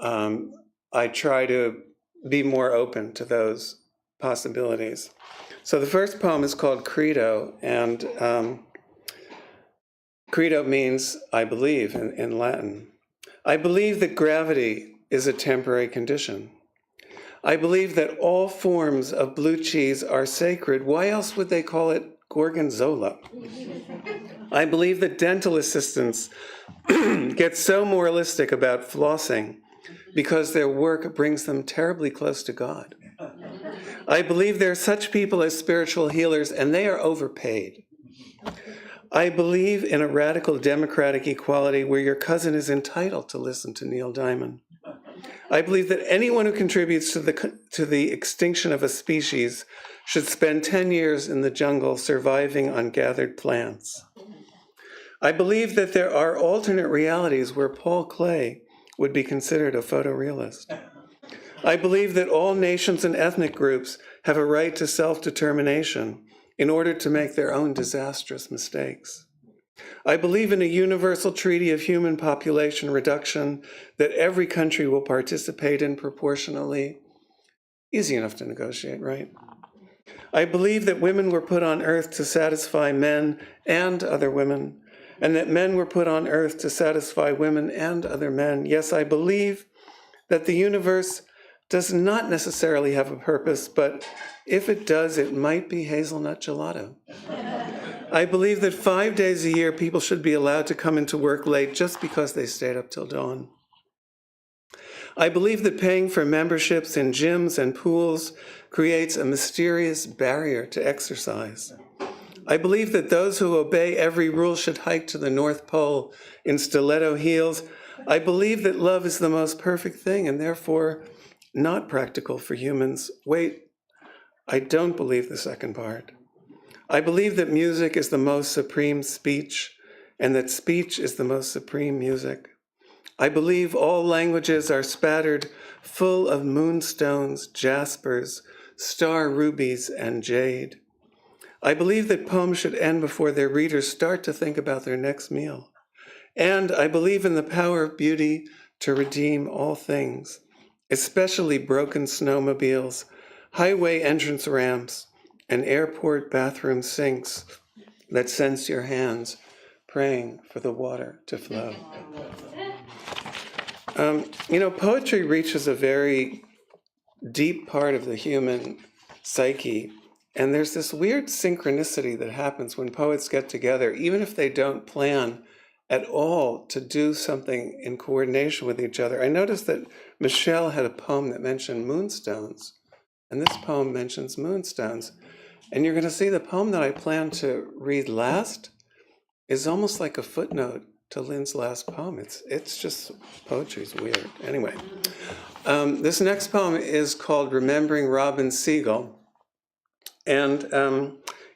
I try to be more open to those possibilities. So the first poem is called Credo, and Credo means I believe in Latin. I believe that gravity is a temporary condition. I believe that all forms of blue cheese are sacred. Why else would they call it gorgonzola? I believe that dental assistants get so moralistic about flossing because their work brings them terribly close to God. I believe there are such people as spiritual healers, and they are overpaid. I believe in a radical democratic equality where your cousin is entitled to listen to Neil Diamond. I believe that anyone who contributes to the extinction of a species should spend 10 years in the jungle surviving on gathered plants. I believe that there are alternate realities where Paul Klee would be considered a photorealist. I believe that all nations and ethnic groups have a right to self-determination in order to make their own disastrous mistakes. I believe in a universal treaty of human population reduction that every country will participate in proportionally. Easy enough to negotiate, right? I believe that women were put on earth to satisfy men and other women, and that men were put on earth to satisfy women and other men. Yes, I believe that the universe does not necessarily have a purpose, but if it does, it might be hazelnut gelato. I believe that 5 days a year, people should be allowed to come into work late just because they stayed up till dawn. I believe that paying for memberships in gyms and pools creates a mysterious barrier to exercise. I believe that those who obey every rule should hike to the North Pole in stiletto heels. I believe that love is the most perfect thing and therefore not practical for humans. Wait, I don't believe the second part. I believe that music is the most supreme speech and that speech is the most supreme music. I believe all languages are spattered full of moonstones, jaspers, star rubies, and jade. I believe that poems should end before their readers start to think about their next meal. And I believe in the power of beauty to redeem all things, especially broken snowmobiles, highway entrance ramps, and airport bathroom sinks that sense your hands praying for the water to flow. Poetry reaches a very deep part of the human psyche, and there's this weird synchronicity that happens when poets get together, even if they don't plan at all to do something in coordination with each other. I noticed that Michelle had a poem that mentioned moonstones, and this poem mentions moonstones. And you're going to see the poem that I plan to read last is almost like a footnote to Lynne's last poem. It's just, poetry's weird. Anyway, this next poem is called Remembering Robin Siegel. And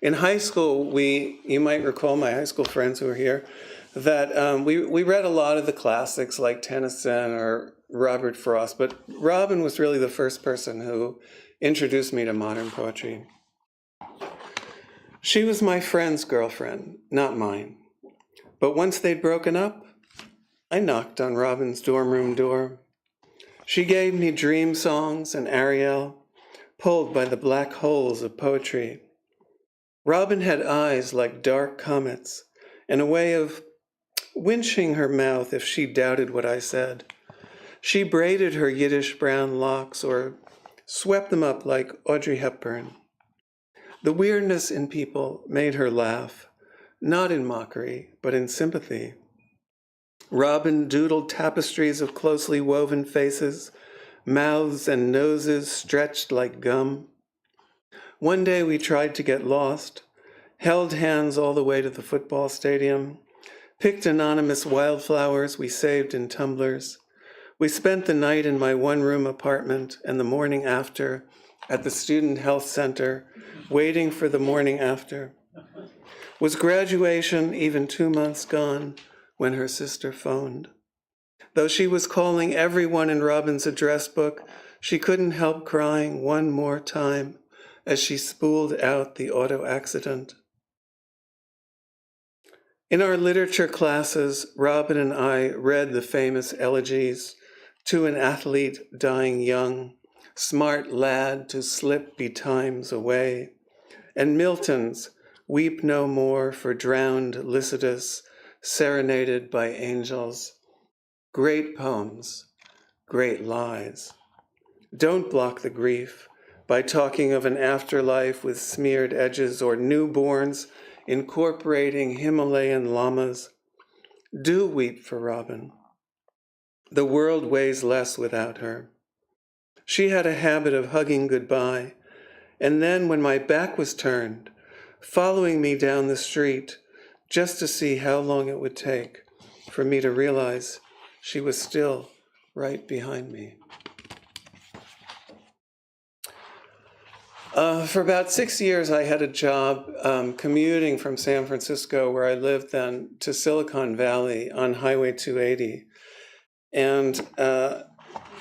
in high school, you might recall, my high school friends who are here, that we read a lot of the classics like Tennyson or Robert Frost, but Robin was really the first person who introduced me to modern poetry. She was my friend's girlfriend, not mine. But once they'd broken up, I knocked on Robin's dorm room door. She gave me dream songs and Ariel, pulled by the black holes of poetry. Robin had eyes like dark comets and a way of winching her mouth if she doubted what I said. She braided her Yiddish brown locks or swept them up like Audrey Hepburn. The weirdness in people made her laugh, not in mockery, but in sympathy. Robin doodled tapestries of closely woven faces, mouths and noses stretched like gum. One day we tried to get lost, held hands all the way to the football stadium, picked anonymous wildflowers we saved in tumblers. We spent the night in my one-room apartment and the morning after at the Student Health Center, waiting for the morning after. Was graduation even 2 months gone when her sister phoned? Though she was calling everyone in Robin's address book, she couldn't help crying one more time as she spooled out the auto accident. In our literature classes, Robin and I read the famous elegies, To an Athlete Dying Young, Smart Lad to Slip Betimes Away, and Milton's Weep No More for Drowned Lycidas, Serenaded by Angels. Great poems, great lies. Don't block the grief by talking of an afterlife with smeared edges or newborns incorporating Himalayan llamas. Do weep for Robin. The world weighs less without her. She had a habit of hugging goodbye, and then when my back was turned, following me down the street just to see how long it would take for me to realize she was still right behind me. For about 6 years, I had a job commuting from San Francisco, where I lived then, to Silicon Valley on Highway 280. And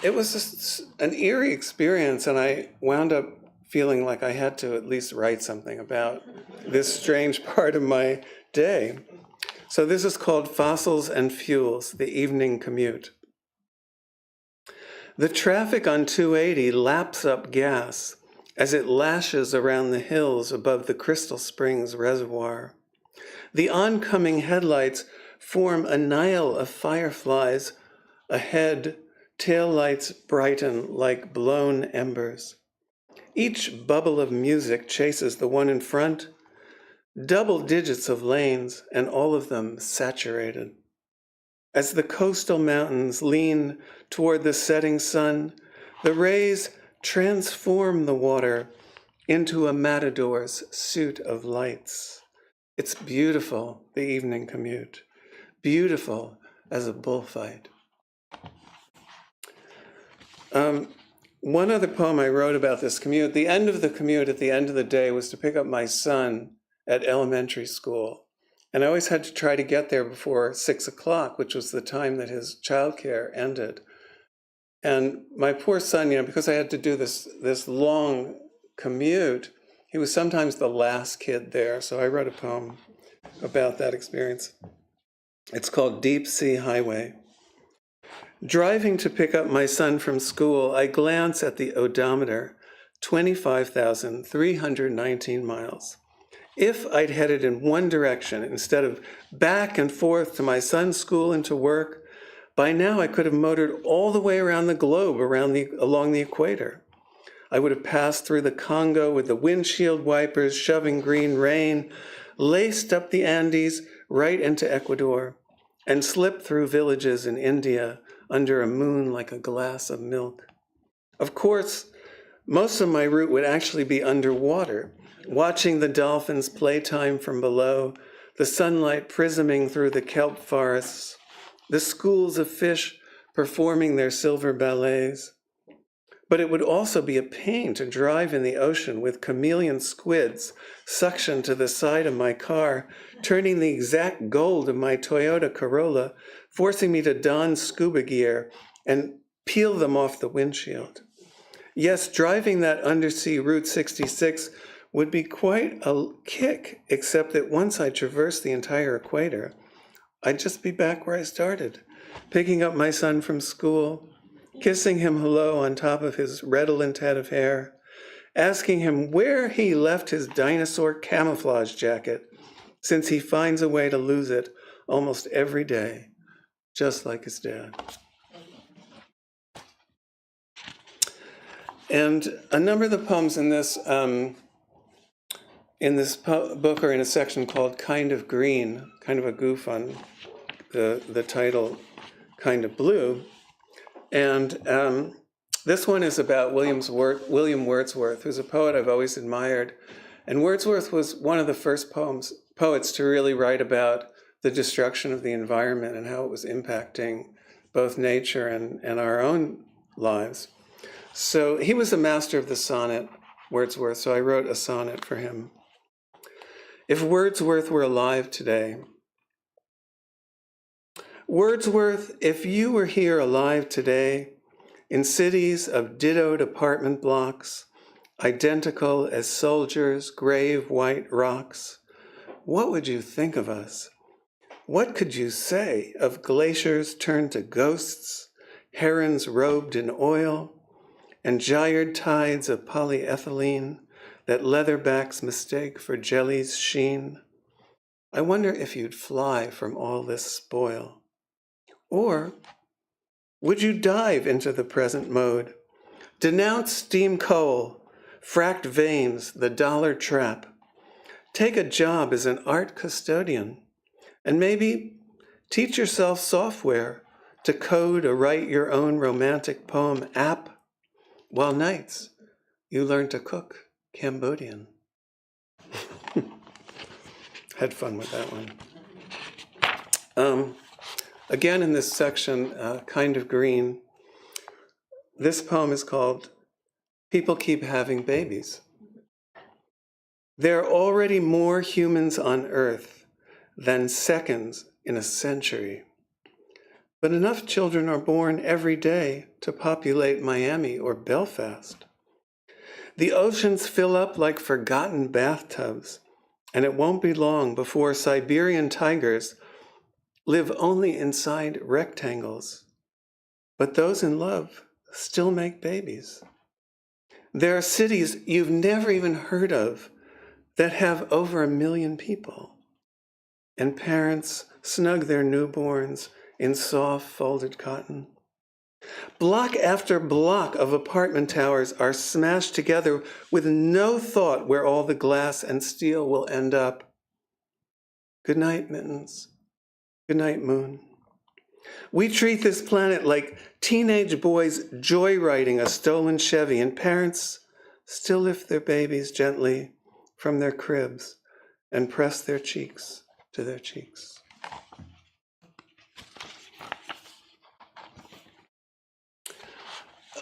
it was just an eerie experience, and I wound up feeling like I had to at least write something about this strange part of my day. So this is called Fossils and Fuels, the Evening Commute. The traffic on 280 laps up gas as it lashes around the hills above the Crystal Springs Reservoir. The oncoming headlights form a Nile of fireflies ahead. Taillights brighten like blown embers. Each bubble of music chases the one in front, double digits of lanes, and all of them saturated. As the coastal mountains lean toward the setting sun, the rays transform the water into a matador's suit of lights. It's beautiful, the evening commute, beautiful as a bullfight. One other poem I wrote about this commute, the end of the commute at the end of the day was to pick up my son at elementary school. And I always had to try to get there before 6 o'clock, which was the time that his childcare ended. And my poor son, because I had to do this long commute, he was sometimes the last kid there. So I wrote a poem about that experience. It's called Deep Sea Highway. Driving to pick up my son from school, I glance at the odometer, 25,319 miles. If I'd headed in one direction instead of back and forth to my son's school and to work, by now I could have motored all the way around the globe along the equator. I would have passed through the Congo with the windshield wipers shoving green rain, laced up the Andes right into Ecuador, and slipped through villages in India under a moon like a glass of milk. Of course, most of my route would actually be underwater, watching the dolphins' playtime from below, the sunlight prisming through the kelp forests, the schools of fish performing their silver ballets. But it would also be a pain to drive in the ocean with chameleon squids suctioned to the side of my car, turning the exact gold of my Toyota Corolla, forcing me to don scuba gear and peel them off the windshield. Yes, driving that undersea Route 66 would be quite a kick, except that once I traversed the entire equator, I'd just be back where I started, picking up my son from school, kissing him hello on top of his redolent head of hair, asking him where he left his dinosaur camouflage jacket, since he finds a way to lose it almost every day, just like his dad. And a number of the poems in this book are in a section called Kind of Green, kind of a goof on the title Kind of Blue. And this one is about William Wordsworth, who's a poet I've always admired. And Wordsworth was one of the first poets to really write about the destruction of the environment and how it was impacting both nature and our own lives. So he was a master of the sonnet, Wordsworth, so I wrote a sonnet for him. If Wordsworth were alive today, Wordsworth, if you were here alive today, in cities of dittoed apartment blocks, identical as soldiers' grave white rocks, what would you think of us? What could you say of glaciers turned to ghosts, herons robed in oil, and gyred tides of polyethylene that leatherbacks mistake for jelly's sheen? I wonder if you'd fly from all this spoil. Or would you dive into the present mode, denounce steam coal, fracked veins, the dollar trap, take a job as an art custodian, and maybe teach yourself software to code or write your own romantic poem app, while nights you learn to cook Cambodian. Had fun with that one. Again, in this section, Kind of Green, this poem is called People Keep Having Babies. There are already more humans on Earth than seconds in a century. But enough children are born every day to populate Miami or Belfast. The oceans fill up like forgotten bathtubs, and it won't be long before Siberian tigers live only inside rectangles. But those in love still make babies. There are cities you've never even heard of that have over 1 million people, and parents snug their newborns in soft folded cotton. Block after block of apartment towers are smashed together with no thought where all the glass and steel will end up. Good night, mittens. Good night, moon. We treat this planet like teenage boys joyriding a stolen Chevy, and parents still lift their babies gently from their cribs and press their cheeks to their cheeks.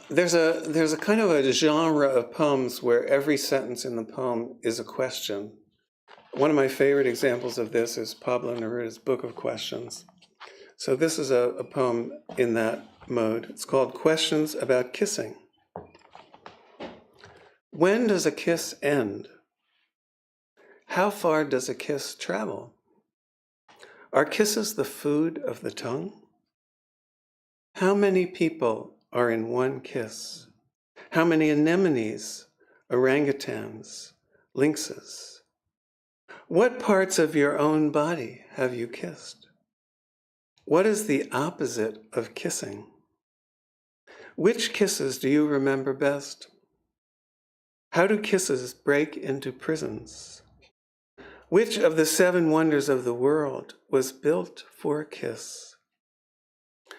there's a kind of a genre of poems where every sentence in the poem is a question. One of my favorite examples of this is Pablo Neruda's Book of Questions. So this is a poem in that mode. It's called Questions About Kissing. When does a kiss end? How far does a kiss travel? Are kisses the food of the tongue? How many people are in one kiss? How many anemones, orangutans, lynxes? What parts of your own body have you kissed? What is the opposite of kissing? Which kisses do you remember best? How do kisses break into prisons? Which of the 7 wonders of the world was built for a kiss?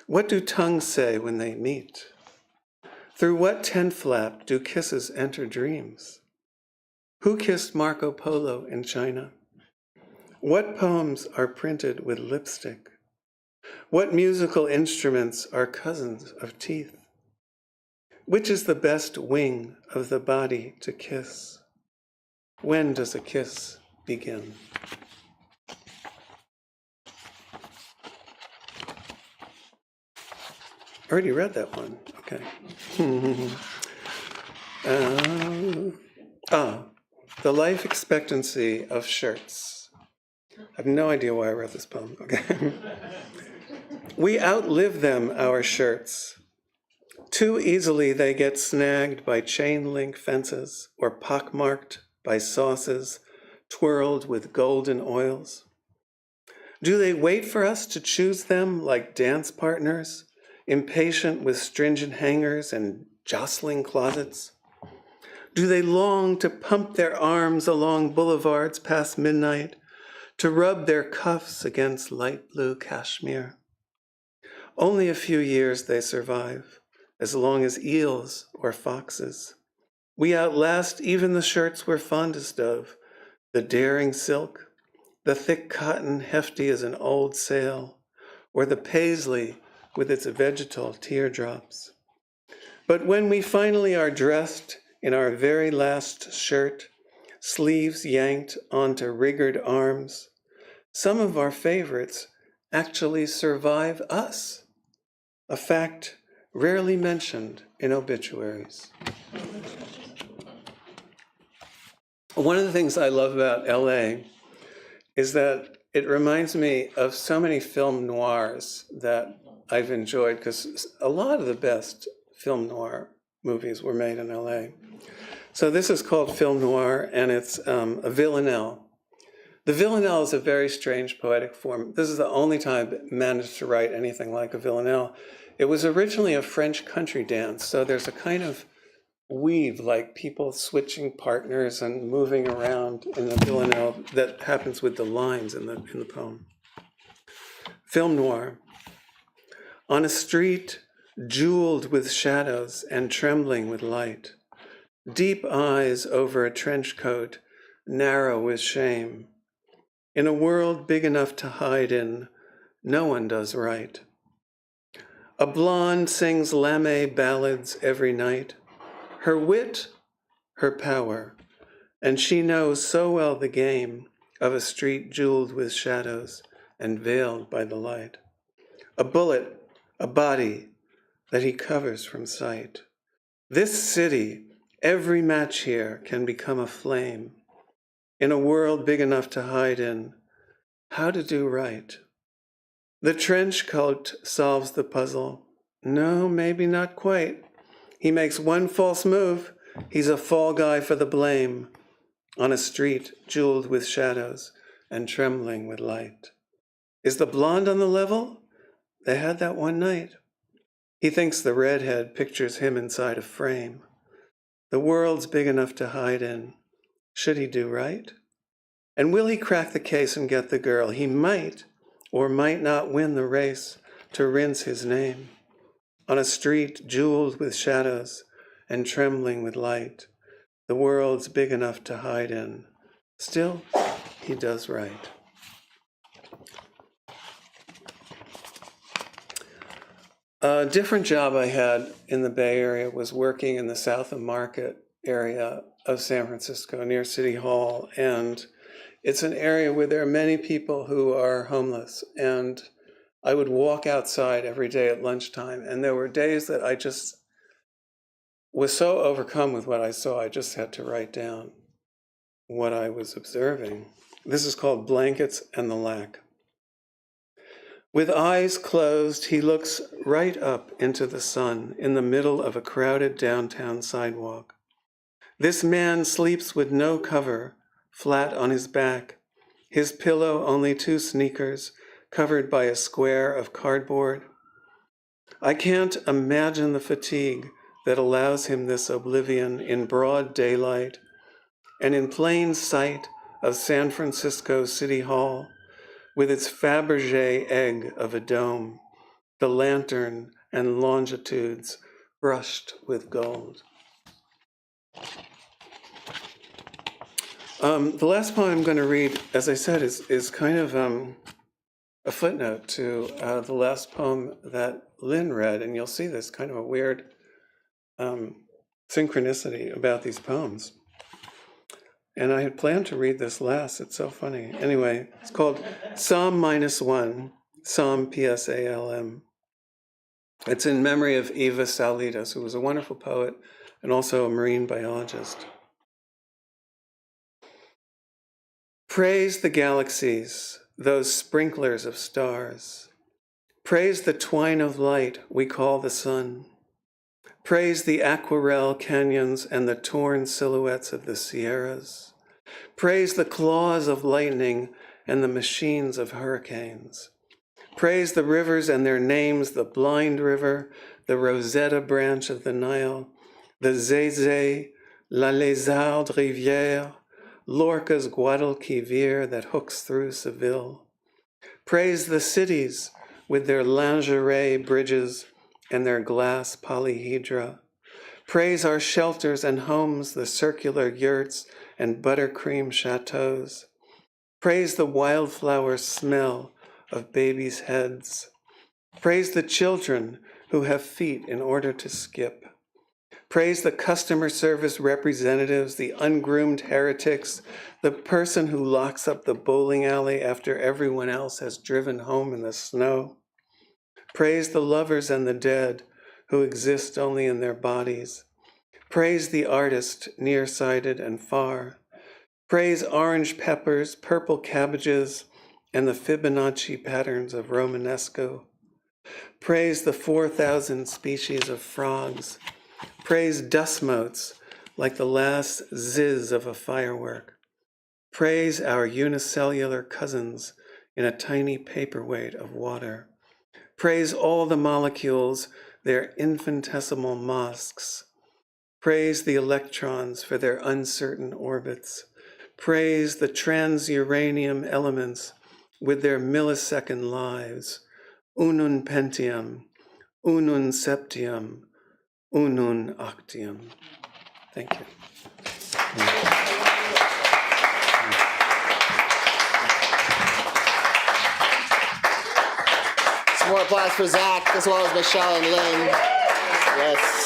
What do tongues say when they meet? Through what tent flap do kisses enter dreams? Who kissed Marco Polo in China? What poems are printed with lipstick? What musical instruments are cousins of teeth? Which is the best wing of the body to kiss? When does a kiss begin? Already read that one. Okay. The life expectancy of shirts. I have no idea why I wrote this poem. Okay. We outlive them, our shirts. Too easily they get snagged by chain link fences or pockmarked by sauces twirled with golden oils. Do they wait for us to choose them like dance partners, impatient with stringent hangers and jostling closets? Do they long to pump their arms along boulevards past midnight, to rub their cuffs against light blue cashmere? Only a few years they survive, as long as eels or foxes. We outlast even the shirts we're fondest of, the daring silk, the thick cotton hefty as an old sail, or the paisley with its vegetal teardrops. But when we finally are dressed in our very last shirt, sleeves yanked onto rigored arms, some of our favorites actually survive us, a fact rarely mentioned in obituaries. One of the things I love about LA is that it reminds me of so many film noirs that I've enjoyed, because a lot of the best film noir movies were made in LA. So this is called film noir, and it's a villanelle. The villanelle is a very strange poetic form. This is the only time I managed to write anything like a villanelle. It was originally a French country dance, so there's a kind of weave, like people switching partners and moving around in the villanelle that happens with the lines in the poem. Film noir. On a street jeweled with shadows and trembling with light, deep eyes over a trench coat, narrow with shame. In a world big enough to hide in, no one does right. A blonde sings lame ballads every night, her wit, her power, and she knows so well the game of a street jeweled with shadows and veiled by the light. A bullet, a body that he covers from sight. This city, every match here can become a flame. In a world big enough to hide in, how to do right. The trench coat solves the puzzle. No, maybe not quite. He makes one false move. He's a fall guy for the blame. On a street jeweled with shadows and trembling with light. Is the blonde on the level? They had that one night. He thinks the redhead pictures him inside a frame. The world's big enough to hide in. Should he do right? And will he crack the case and get the girl? He might or might not win the race to rinse his name. On a street jeweled with shadows and trembling with light, the world's big enough to hide in. Still, he does right. A different job I had in the Bay Area was working in the South of Market area of San Francisco near City Hall. And it's an area where there are many people who are homeless. And I would walk outside every day at lunchtime. And there were days that I just was so overcome with what I saw, I just had to write down what I was observing. This is called Blankets and the Lack. With eyes closed, he looks right up into the sun in the middle of a crowded downtown sidewalk. This man sleeps with no cover, flat on his back, his pillow only 2 sneakers, covered by a square of cardboard. I can't imagine the fatigue that allows him this oblivion in broad daylight and in plain sight of San Francisco City Hall, with its Fabergé egg of a dome, the lantern and longitudes brushed with gold. The last poem I'm going to read, as I said, is kind of a footnote to the last poem that Lynne read, and you'll see this kind of a weird synchronicity about these poems. And I had planned to read this last. It's so funny. Anyway, it's called Psalm -1, Psalm Psalm. It's in memory of Eva Salidas, who was a wonderful poet and also a marine biologist. Praise the galaxies, those sprinklers of stars. Praise the twine of light we call the sun. Praise the aquarelle canyons and the torn silhouettes of the Sierras. Praise the claws of lightning and the machines of hurricanes. Praise the rivers and their names, the Blind River, the Rosetta branch of the Nile, the Zézé, la Lézarde Rivière, Lorca's Guadalquivir that hooks through Seville. Praise the cities with their lingerie bridges and their glass polyhedra. Praise our shelters and homes, the circular yurts and buttercream chateaus. Praise the wildflower smell of babies' heads. Praise the children who have feet in order to skip. Praise the customer service representatives, the ungroomed heretics, the person who locks up the bowling alley after everyone else has driven home in the snow. Praise the lovers and the dead who exist only in their bodies. Praise the artist, nearsighted and far. Praise orange peppers, purple cabbages, and the Fibonacci patterns of Romanesco. Praise the 4,000 species of frogs. Praise dust motes like the last zizz of a firework. Praise our unicellular cousins in a tiny paperweight of water. Praise all the molecules, their infinitesimal mosques. Praise the electrons for their uncertain orbits. Praise the transuranium elements with their millisecond lives. Unum pentium, unum septium, unum octium. Thank you. Some more applause for Zack, as well as Michelle and Lynne. Yes.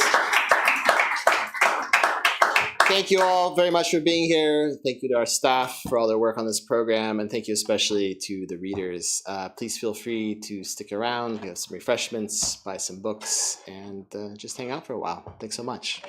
Thank you all very much for being here. Thank you to our staff for all their work on this program, and thank you especially to the readers. Please feel free to stick around. We have some refreshments, buy some books, and just hang out for a while. Thanks so much.